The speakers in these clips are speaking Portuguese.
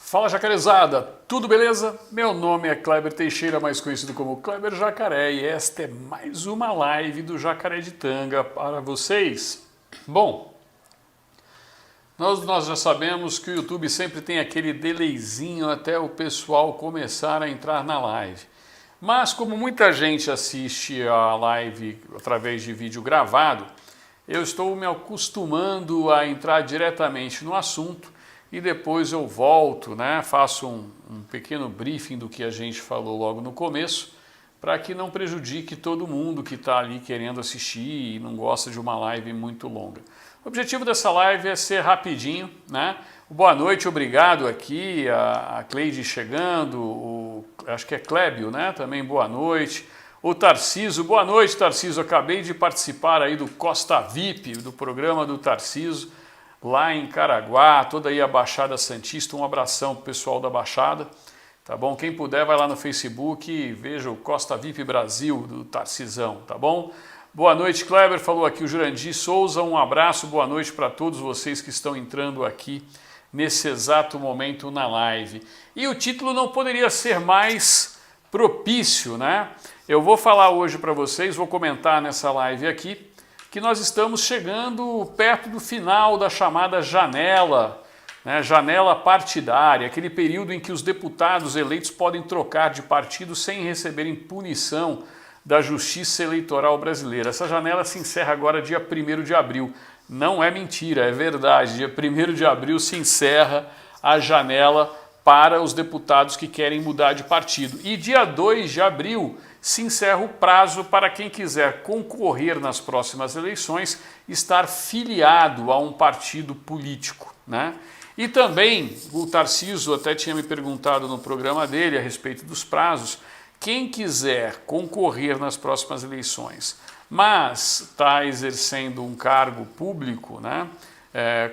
Fala Jacarezada, tudo beleza? Meu nome é Kleber Teixeira, mais conhecido como Kleber Jacaré, e esta é mais uma live do Jacaré de Tanga para vocês. Bom, nós já sabemos que o YouTube sempre tem aquele delayzinho até o pessoal começar a entrar na live. Mas como muita gente assiste a live através de vídeo gravado, eu estou me acostumando a entrar diretamente no assunto e depois eu volto, faço um pequeno briefing do que a gente falou logo no começo, para que não prejudique todo mundo que está ali querendo assistir e não gosta de uma live muito longa. O objetivo dessa live é ser rapidinho, Boa noite, obrigado aqui, a Cleide chegando, acho que é Clébio, também boa noite. O Tarciso, boa noite Tarciso, acabei de participar aí do Costa VIP, do programa do Tarciso, lá em Caraguá, toda aí a Baixada Santista, um abração pro pessoal da Baixada, tá bom? Quem puder vai lá no Facebook e veja o Costa VIP Brasil do Tarcisão, tá bom? Boa noite, Kleber, falou aqui o Jurandir Souza, um abraço, boa noite para todos vocês que estão entrando aqui nesse exato momento na live. E o título não poderia ser mais propício, Eu vou falar hoje para vocês, vou comentar nessa live aqui, que nós estamos chegando perto do final da chamada janela, janela partidária, aquele período em que os deputados eleitos podem trocar de partido sem receberem punição da Justiça Eleitoral Brasileira. Essa janela se encerra agora dia 1º de abril. Não é mentira, é verdade. Dia 1º de abril se encerra a janela para os deputados que querem mudar de partido. E dia 2 de abril se encerra o prazo para quem quiser concorrer nas próximas eleições, estar filiado a um partido político, E também, o Tarciso até tinha me perguntado no programa dele a respeito dos prazos, quem quiser concorrer nas próximas eleições, mas está exercendo um cargo público,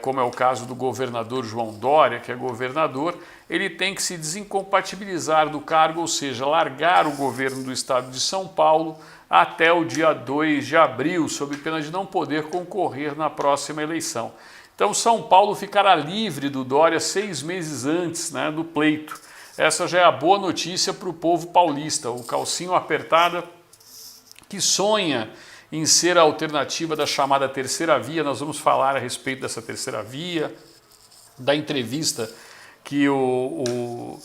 como é o caso do governador João Dória, que é governador, ele tem que se desincompatibilizar do cargo, ou seja, largar o governo do estado de São Paulo até o dia 2 de abril, sob pena de não poder concorrer na próxima eleição. Então São Paulo ficará livre do Dória 6 meses antes do pleito. Essa já é a boa notícia para o povo paulista, o calcinho apertada que sonha em ser a alternativa da chamada terceira via. Nós vamos falar a respeito dessa terceira via, da entrevista que o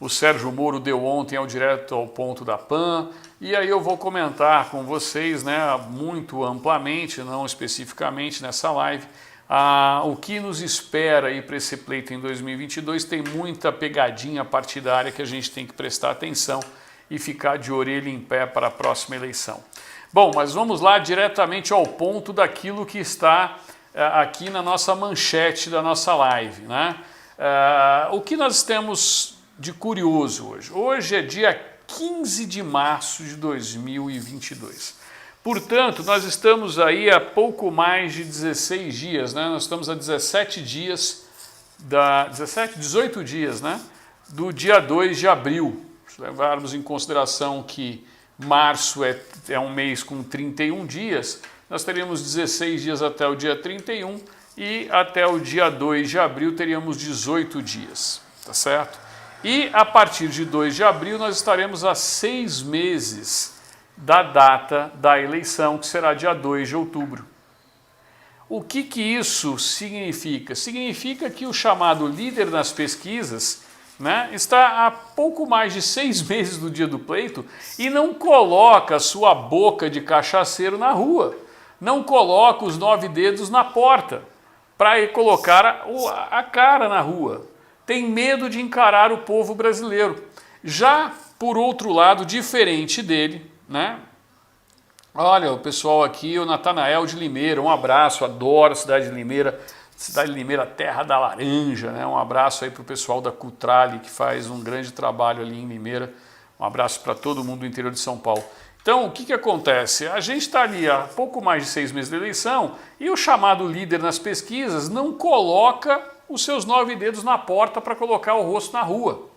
Sérgio Moro deu ontem ao Direto ao Ponto da PAN, e aí eu vou comentar com vocês muito amplamente, não especificamente nessa live, o que nos espera aí para esse pleito em 2022. Tem muita pegadinha partidária que a gente tem que prestar atenção e ficar de orelha em pé para a próxima eleição. Bom, mas vamos lá diretamente ao ponto daquilo que está aqui na nossa manchete da nossa live, O que nós temos de curioso hoje? Hoje é dia 15 de março de 2022. Portanto, nós estamos aí há pouco mais de 16 dias, Nós estamos a 18 dias do dia 2 de abril. Se levarmos em consideração que março é um mês com 31 dias, nós teríamos 16 dias até o dia 31 e até o dia 2 de abril teríamos 18 dias, tá certo? E a partir de 2 de abril nós estaremos a 6 meses da data da eleição, que será dia 2 de outubro. O que isso significa? Significa que o chamado líder nas pesquisas está há pouco mais de 6 meses do dia do pleito e não coloca sua boca de cachaceiro na rua, não coloca os 9 dedos na porta para colocar a cara na rua. Tem medo de encarar o povo brasileiro. Já, por outro lado, diferente dele, Olha, o pessoal aqui, o Natanael de Limeira, um abraço, adoro a cidade de Limeira, terra da laranja, Um abraço aí para o pessoal da Cutrale, que faz um grande trabalho ali em Limeira, um abraço para todo mundo do interior de São Paulo. Então, o que acontece? A gente está ali há pouco mais de 6 meses da eleição e o chamado líder nas pesquisas não coloca os seus 9 dedos na porta para colocar o rosto na rua.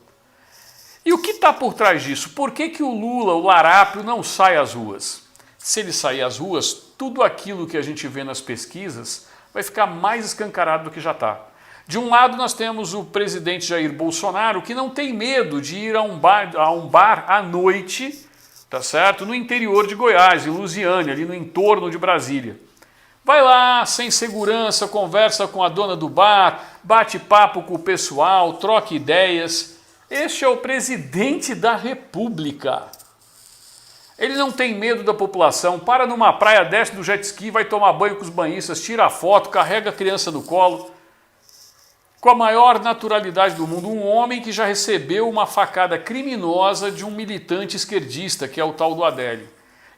E o que está por trás disso? Por que o Lula, o larápio, não sai às ruas? Se ele sair às ruas, tudo aquilo que a gente vê nas pesquisas vai ficar mais escancarado do que já está. De um lado nós temos o presidente Jair Bolsonaro, que não tem medo de ir a um bar à noite, tá certo? No interior de Goiás, em Lusiânia, ali no entorno de Brasília. Vai lá, sem segurança, conversa com a dona do bar, bate papo com o pessoal, troca ideias. Este é o presidente da República. Ele não tem medo da população, para numa praia, desce do jet ski, vai tomar banho com os banhistas, tira foto, carrega a criança no colo. Com a maior naturalidade do mundo, um homem que já recebeu uma facada criminosa de um militante esquerdista, que é o tal do Adélio.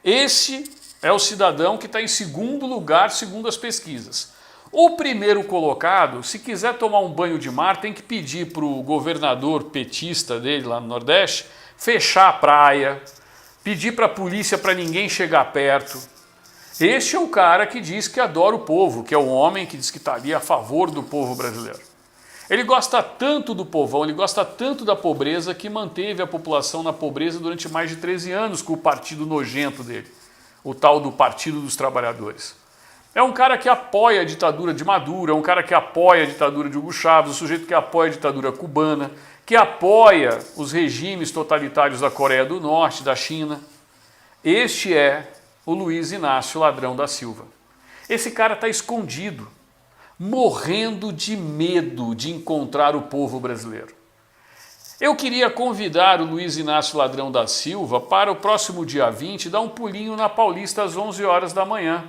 Esse é o cidadão que está em segundo lugar, segundo as pesquisas. O primeiro colocado, se quiser tomar um banho de mar, tem que pedir para o governador petista dele lá no Nordeste fechar a praia, pedir para a polícia para ninguém chegar perto. Este é o cara que diz que adora o povo, que é o homem que diz que está ali a favor do povo brasileiro. Ele gosta tanto do povão, ele gosta tanto da pobreza que manteve a população na pobreza durante mais de 13 anos com o partido nojento dele, o tal do Partido dos Trabalhadores. É um cara que apoia a ditadura de Maduro, é um cara que apoia a ditadura de Hugo Chávez, o sujeito que apoia a ditadura cubana, que apoia os regimes totalitários da Coreia do Norte, da China. Este é o Luiz Inácio Ladrão da Silva. Esse cara está escondido, morrendo de medo de encontrar o povo brasileiro. Eu queria convidar o Luiz Inácio Ladrão da Silva para o próximo dia 20 dar um pulinho na Paulista às 11 horas da manhã.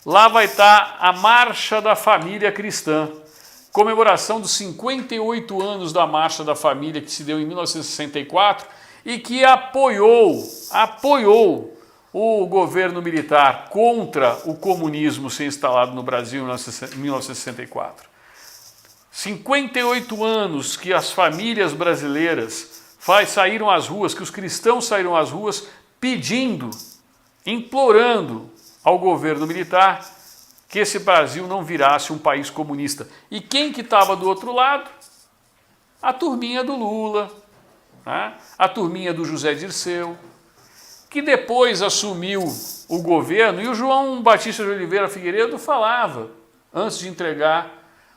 Lá vai estar a Marcha da Família Cristã, comemoração dos 58 anos da Marcha da Família que se deu em 1964 e que apoiou o governo militar contra o comunismo ser instalado no Brasil em 1964. 58 anos que as famílias brasileiras saíram às ruas, que os cristãos saíram às ruas pedindo, implorando ao governo militar que esse Brasil não virasse um país comunista. E quem que estava do outro lado? A turminha do Lula, né? A turminha do José Dirceu, que depois assumiu o governo, e o João Batista de Oliveira Figueiredo falava, antes de entregar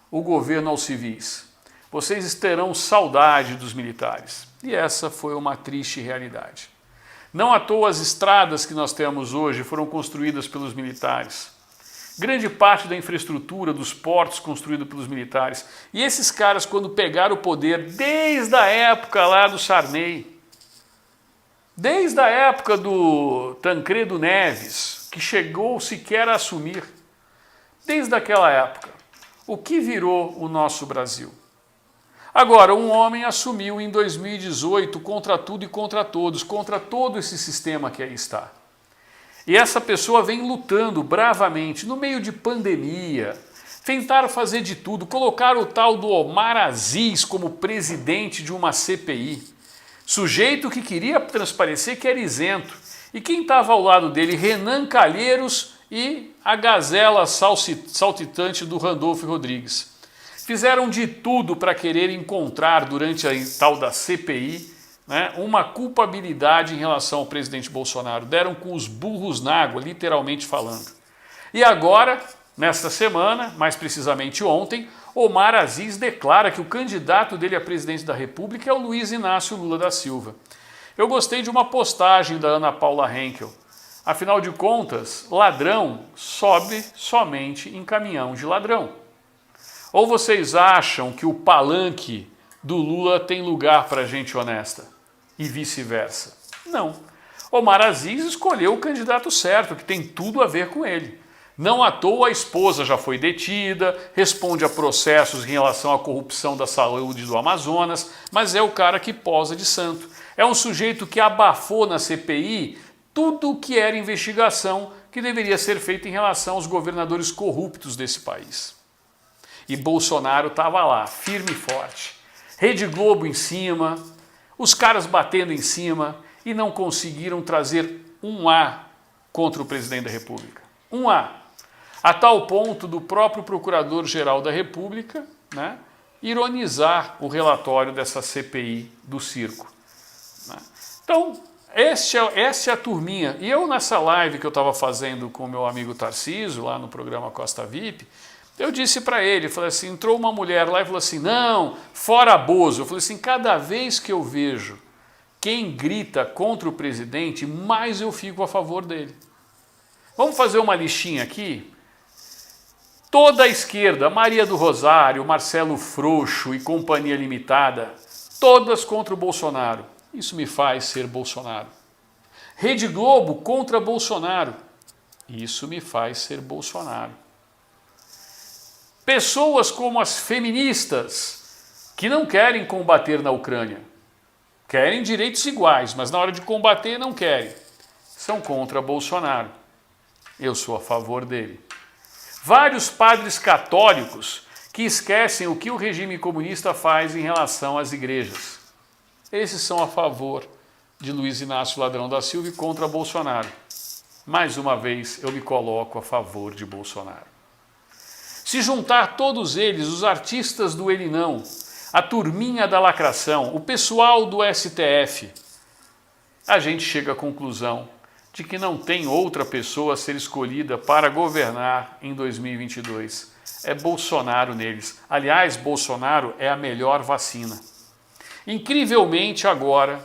o governo aos civis: vocês terão saudade dos militares. E essa foi uma triste realidade. Não à toa as estradas que nós temos hoje foram construídas pelos militares. Grande parte da infraestrutura dos portos construída pelos militares. E esses caras, quando pegaram o poder, desde a época lá do Sarney, desde a época do Tancredo Neves, que chegou sequer a assumir, desde aquela época, o que virou o nosso Brasil? Agora, um homem assumiu em 2018 contra tudo e contra todos, contra todo esse sistema que aí está. E essa pessoa vem lutando bravamente, no meio de pandemia, tentaram fazer de tudo, colocaram o tal do Omar Aziz como presidente de uma CPI. Sujeito que queria transparecer que era isento. E quem estava ao lado dele? Renan Calheiros e a gazela saltitante do Randolfo Rodrigues. Fizeram de tudo para querer encontrar, durante a tal da CPI, né, uma culpabilidade em relação ao presidente Bolsonaro. Deram com os burros na água, literalmente falando. E agora, nesta semana, mais precisamente ontem, Omar Aziz declara que o candidato dele a presidente da República é o Luiz Inácio Lula da Silva. Eu gostei de uma postagem da Ana Paula Henkel. Afinal de contas, ladrão sobe somente em caminhão de ladrão. Ou vocês acham que o palanque do Lula tem lugar para gente honesta? E vice-versa? Não. Omar Aziz escolheu o candidato certo, que tem tudo a ver com ele. Não à toa a esposa já foi detida, responde a processos em relação à corrupção da saúde do Amazonas, mas é o cara que posa de santo. É um sujeito que abafou na CPI tudo o que era investigação que deveria ser feita em relação aos governadores corruptos desse país. E Bolsonaro estava lá, firme e forte. Rede Globo em cima, os caras batendo em cima e não conseguiram trazer um A contra o presidente da República. Um A. A tal ponto do próprio Procurador-Geral da República, né, ironizar o relatório dessa CPI do circo. Né? Então, essa é a turminha. E eu, nessa live que eu estava fazendo com o meu amigo Tarcísio, lá no programa Costa VIP, Eu disse para ele, falei assim, entrou uma mulher lá e falou assim, não, fora Bozo. Eu falei assim, cada vez que eu vejo quem grita contra o presidente, mais eu fico a favor dele. Vamos fazer uma listinha aqui? Toda a esquerda, Maria do Rosário, Marcelo Frouxo e Companhia Limitada, todas contra o Bolsonaro. Isso me faz ser Bolsonaro. Rede Globo contra Bolsonaro. Isso me faz ser Bolsonaro. Pessoas como as feministas, que não querem combater na Ucrânia. Querem direitos iguais, mas na hora de combater não querem. São contra Bolsonaro. Eu sou a favor dele. Vários padres católicos que esquecem o que o regime comunista faz em relação às igrejas. Esses são a favor de Luiz Inácio Ladrão da Silva e contra Bolsonaro. Mais uma vez eu me coloco a favor de Bolsonaro. Se juntar todos eles, os artistas do Ele Não, a turminha da lacração, o pessoal do STF, a gente chega à conclusão de que não tem outra pessoa a ser escolhida para governar em 2022. É Bolsonaro neles. Aliás, Bolsonaro é a melhor vacina. Incrivelmente agora,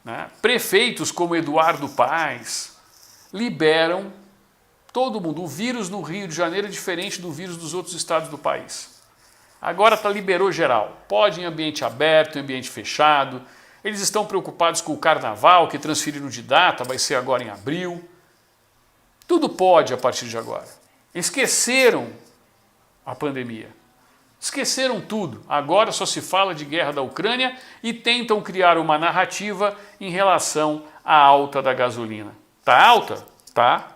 né, prefeitos como Eduardo Paes liberam todo mundo. O vírus no Rio de Janeiro é diferente do vírus dos outros estados do país. Agora liberou geral. Pode em ambiente aberto, em ambiente fechado. Eles estão preocupados com o carnaval, que transferiram de data, vai ser agora em abril. Tudo pode a partir de agora. Esqueceram a pandemia. Esqueceram tudo. Agora só se fala de guerra da Ucrânia e tentam criar uma narrativa em relação à alta da gasolina. Tá alta? Tá.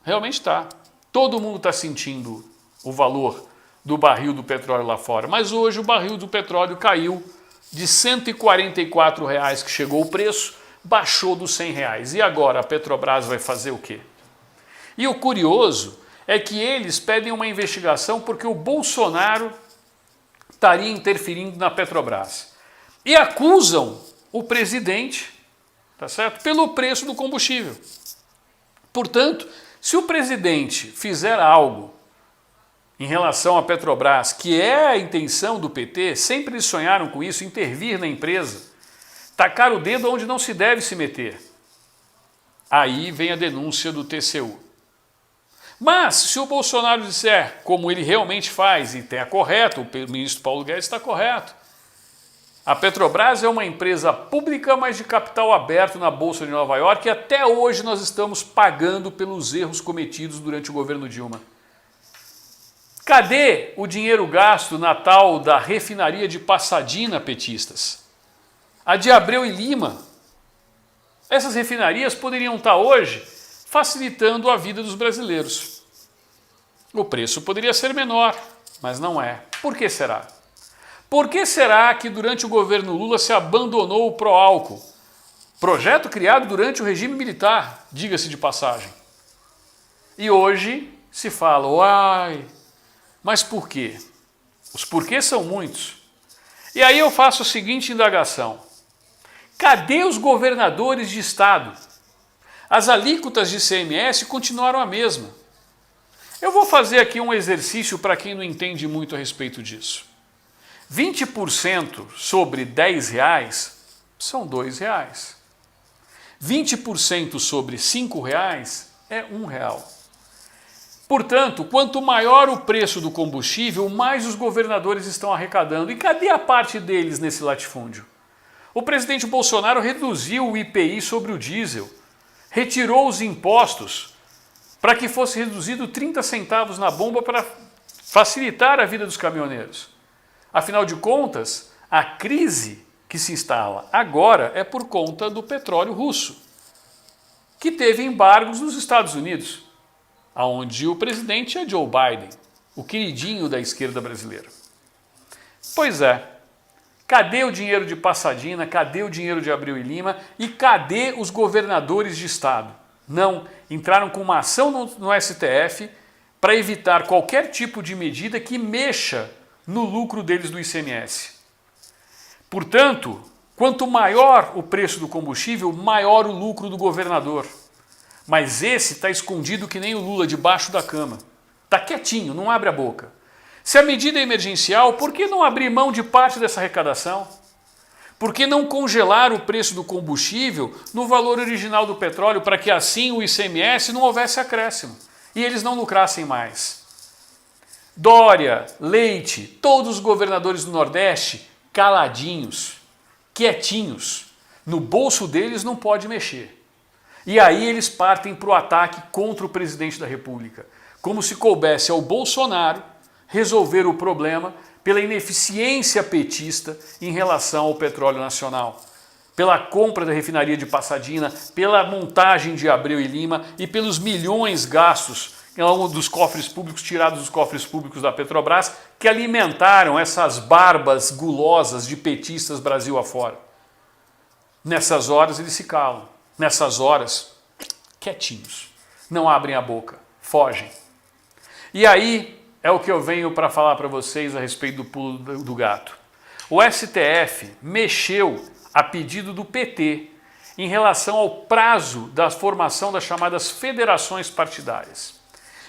Realmente tá. Todo mundo está sentindo o valor do barril do petróleo lá fora. Mas hoje o barril do petróleo caiu de R$ 144 que chegou o preço, baixou dos R$ 100. E agora a Petrobras vai fazer o quê? E o curioso é que eles pedem uma investigação porque o Bolsonaro estaria interferindo na Petrobras. E acusam o presidente, tá certo? Pelo preço do combustível. Portanto, se o presidente fizer algo em relação à Petrobras, que é a intenção do PT, sempre eles sonharam com isso, intervir na empresa, tacar o dedo onde não se deve se meter. Aí vem a denúncia do TCU. Mas, se o Bolsonaro disser, como ele realmente faz, e está correto, o ministro Paulo Guedes está correto, a Petrobras é uma empresa pública, mas de capital aberto na Bolsa de Nova York, e até hoje nós estamos pagando pelos erros cometidos durante o governo Dilma. Cadê o dinheiro gasto na tal da refinaria de Passadina, petistas? A de Abreu e Lima. Essas refinarias poderiam estar hoje facilitando a vida dos brasileiros. O preço poderia ser menor, mas não é. Por que será? Por que será que durante o governo Lula se abandonou o Proálcool? Projeto criado durante o regime militar, diga-se de passagem. E hoje se fala, uai, mas por quê? Os porquês são muitos. E aí eu faço a seguinte indagação. Cadê os governadores de estado? As alíquotas de ICMS continuaram a mesma. Eu vou fazer aqui um exercício para quem não entende muito a respeito disso. 20% sobre R$10 são R$2. 20% sobre R$5 é R$1. Portanto, quanto maior o preço do combustível, mais os governadores estão arrecadando. E cadê a parte deles nesse latifúndio? O presidente Bolsonaro reduziu o IPI sobre o diesel, retirou os impostos para que fosse reduzido 30 centavos na bomba para facilitar a vida dos caminhoneiros. Afinal de contas, a crise que se instala agora é por conta do petróleo russo, que teve embargos nos Estados Unidos, onde o presidente é Joe Biden, o queridinho da esquerda brasileira. Pois é, cadê o dinheiro de Passadina, cadê o dinheiro de Abreu e Lima e cadê os governadores de estado? Não, entraram com uma ação no STF para evitar qualquer tipo de medida que mexa no lucro deles do ICMS. Portanto, quanto maior o preço do combustível, maior o lucro do governador. Mas esse está escondido que nem o Lula debaixo da cama. Está quietinho, não abre a boca. Se a medida é emergencial, por que não abrir mão de parte dessa arrecadação? Por que não congelar o preço do combustível no valor original do petróleo para que assim o ICMS não houvesse acréscimo e eles não lucrassem mais? Dória, Leite, todos os governadores do Nordeste caladinhos, quietinhos. No bolso deles não pode mexer. E aí eles partem para o ataque contra o presidente da República, como se coubesse ao Bolsonaro resolver o problema pela ineficiência petista em relação ao petróleo nacional, pela compra da refinaria de Passadina, pela montagem de Abreu e Lima e pelos milhões gastos dos cofres públicos, tirados dos cofres públicos da Petrobras, que alimentaram essas barbas gulosas de petistas Brasil afora. Nessas horas eles se calam, nessas horas, quietinhos, não abrem a boca, fogem. E aí é o que eu venho para falar para vocês a respeito do pulo do gato. O STF mexeu a pedido do PT em relação ao prazo da formação das chamadas federações partidárias.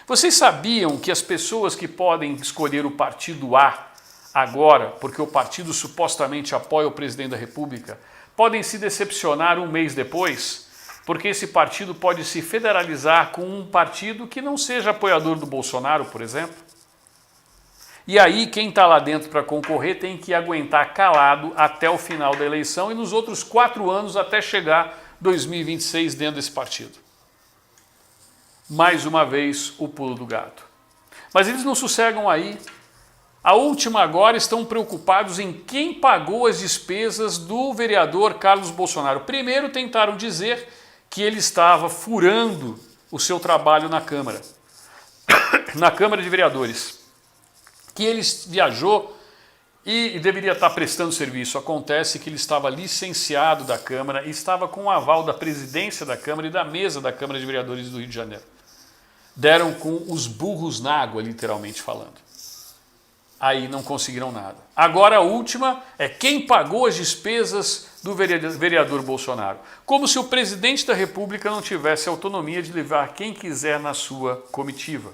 Vocês sabiam que as pessoas que podem escolher o partido A agora, porque o partido supostamente apoia o presidente da República, podem se decepcionar um mês depois, porque esse partido pode se federalizar com um partido que não seja apoiador do Bolsonaro, por exemplo? E aí quem está lá dentro para concorrer tem que aguentar calado até o final da eleição e nos outros 4 anos até chegar 2026 dentro desse partido. Mais uma vez o pulo do gato. Mas eles não sossegam aí. A última agora estão preocupados em quem pagou as despesas do vereador Carlos Bolsonaro. Primeiro tentaram dizer que ele estava furando o seu trabalho na Câmara, na Câmara de Vereadores, que ele viajou e deveria estar prestando serviço. Acontece que ele estava licenciado da Câmara e estava com o aval da presidência da Câmara e da mesa da Câmara de Vereadores do Rio de Janeiro. Deram com os burros na água, literalmente falando. Aí não conseguiram nada. Agora a última é quem pagou as despesas do vereador Bolsonaro. Como se o presidente da República não tivesse autonomia de levar quem quiser na sua comitiva.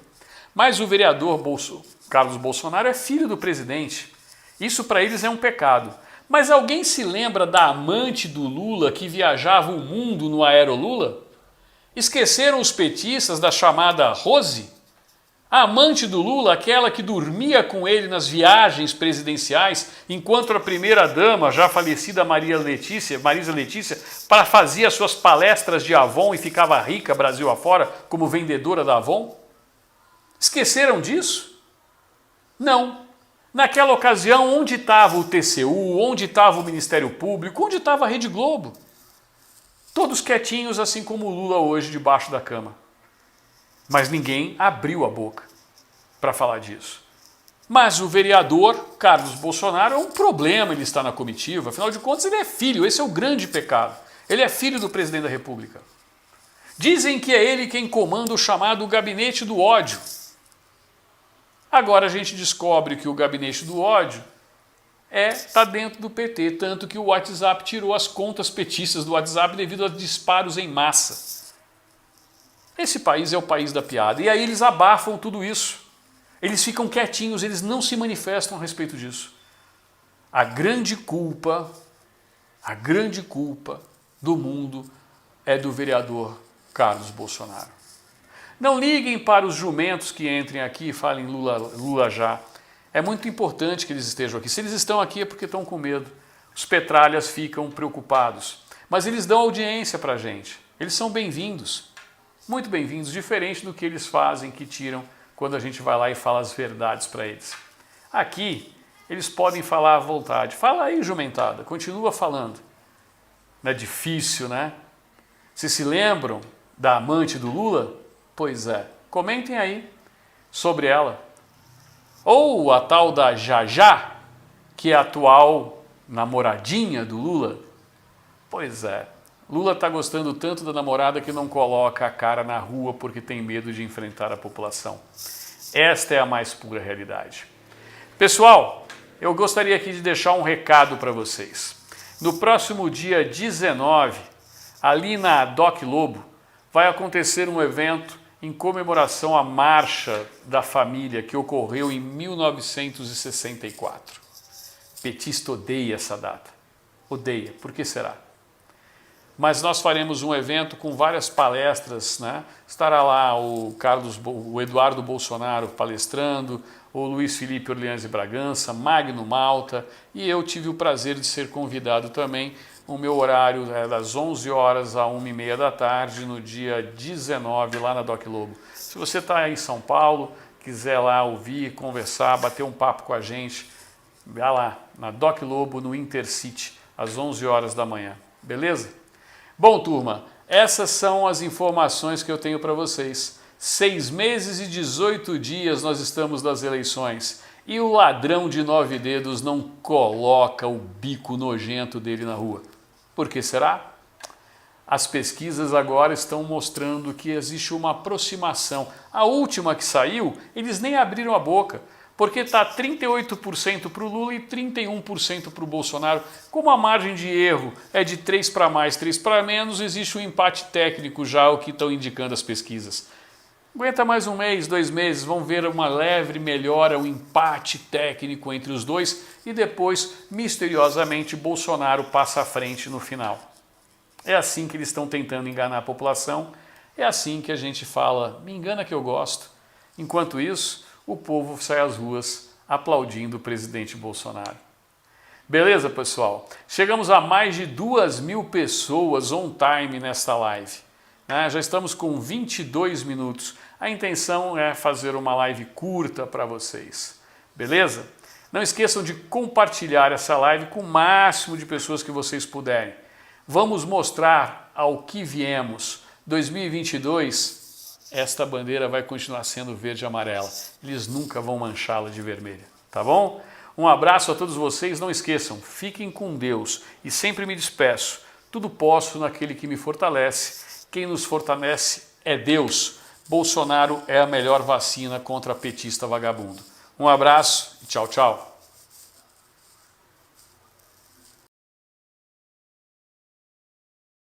Mas o vereador Carlos Bolsonaro é filho do presidente. Isso para eles é um pecado. Mas alguém se lembra da amante do Lula que viajava o mundo no Aerolula? Esqueceram os petistas da chamada Rose? A amante do Lula, aquela que dormia com ele nas viagens presidenciais, enquanto a primeira-dama, já falecida Marisa Letícia, fazia suas palestras de Avon e ficava rica Brasil afora como vendedora da Avon? Esqueceram disso? Não. Naquela ocasião, onde estava o TCU, onde estava o Ministério Público, onde estava a Rede Globo? Todos quietinhos, assim como o Lula hoje debaixo da cama. Mas ninguém abriu a boca para falar disso. Mas o vereador Carlos Bolsonaro é um problema ele estar na comitiva, afinal de contas ele é filho, esse é o grande pecado. Ele é filho do presidente da República. Dizem que é ele quem comanda o chamado Gabinete do Ódio. Agora a gente descobre que o Gabinete do Ódio está dentro do PT, tanto que o WhatsApp tirou as contas petistas do WhatsApp devido a disparos em massa. Esse país é o país da piada. E aí eles abafam tudo isso. Eles ficam quietinhos, eles não se manifestam a respeito disso. A grande culpa do mundo é do vereador Carlos Bolsonaro. Não liguem para os jumentos que entrem aqui e falem Lula já. É muito importante que eles estejam aqui. Se eles estão aqui é porque estão com medo. Os petralhas ficam preocupados. Mas eles dão audiência para a gente. Eles são bem-vindos. Muito bem-vindos, diferente do que eles fazem, que tiram quando a gente vai lá e fala as verdades para eles. Aqui, eles podem falar à vontade. Fala aí, jumentada, continua falando. Não é difícil, né? Vocês se lembram da amante do Lula? Pois é, comentem aí sobre ela. Ou a tal da Jajá, que é a atual namoradinha do Lula. Pois é. Lula está gostando tanto da namorada que não coloca a cara na rua porque tem medo de enfrentar a população. Esta é a mais pura realidade. Pessoal, eu gostaria aqui de deixar um recado para vocês. No próximo dia 19, ali na Doc Lobo, vai acontecer um evento em comemoração à Marcha da Família que ocorreu em 1964. Petista odeia essa data. Odeia. Por que será? Mas nós faremos um evento com várias palestras, né? Estará lá o Eduardo Bolsonaro palestrando, o Luiz Felipe Orleans de Bragança, Magno Malta, e eu tive o prazer de ser convidado também. O meu horário é das 11 horas a 1h30 da tarde, no dia 19, lá na Doc Lobo. Se você está em São Paulo, quiser lá ouvir, conversar, bater um papo com a gente, vá lá, na Doc Lobo, no Intercity, às 11 horas da manhã. Beleza? Bom, turma, essas são as informações que eu tenho para vocês. 6 meses e 18 dias nós estamos das eleições e o ladrão de 9 dedos não coloca o bico nojento dele na rua. Por que será? As pesquisas agora estão mostrando que existe uma aproximação. A última que saiu, eles nem abriram a boca, porque está 38% para o Lula e 31% para o Bolsonaro. Como a margem de erro é de 3 para mais, 3 para menos, existe um empate técnico já, o que estão indicando as pesquisas. Aguenta mais um mês, 2 meses, vão ver uma leve melhora, um empate técnico entre os dois e depois, misteriosamente, Bolsonaro passa à frente no final. É assim que eles estão tentando enganar a população, é assim que a gente fala, me engana que eu gosto. Enquanto isso, o povo sai às ruas aplaudindo o presidente Bolsonaro. Beleza, pessoal? Chegamos a mais de 2.000 pessoas on time nesta live. Já estamos com 22 minutos. A intenção é fazer uma live curta para vocês. Beleza? Não esqueçam de compartilhar essa live com o máximo de pessoas que vocês puderem. Vamos mostrar ao que viemos. 2022, esta bandeira vai continuar sendo verde e amarela. Eles nunca vão manchá-la de vermelha. Tá bom? Um abraço a todos vocês. Não esqueçam, fiquem com Deus. E sempre me despeço. Tudo posso naquele que me fortalece. Quem nos fortalece é Deus. Bolsonaro é a melhor vacina contra petista vagabundo. Um abraço e tchau, tchau.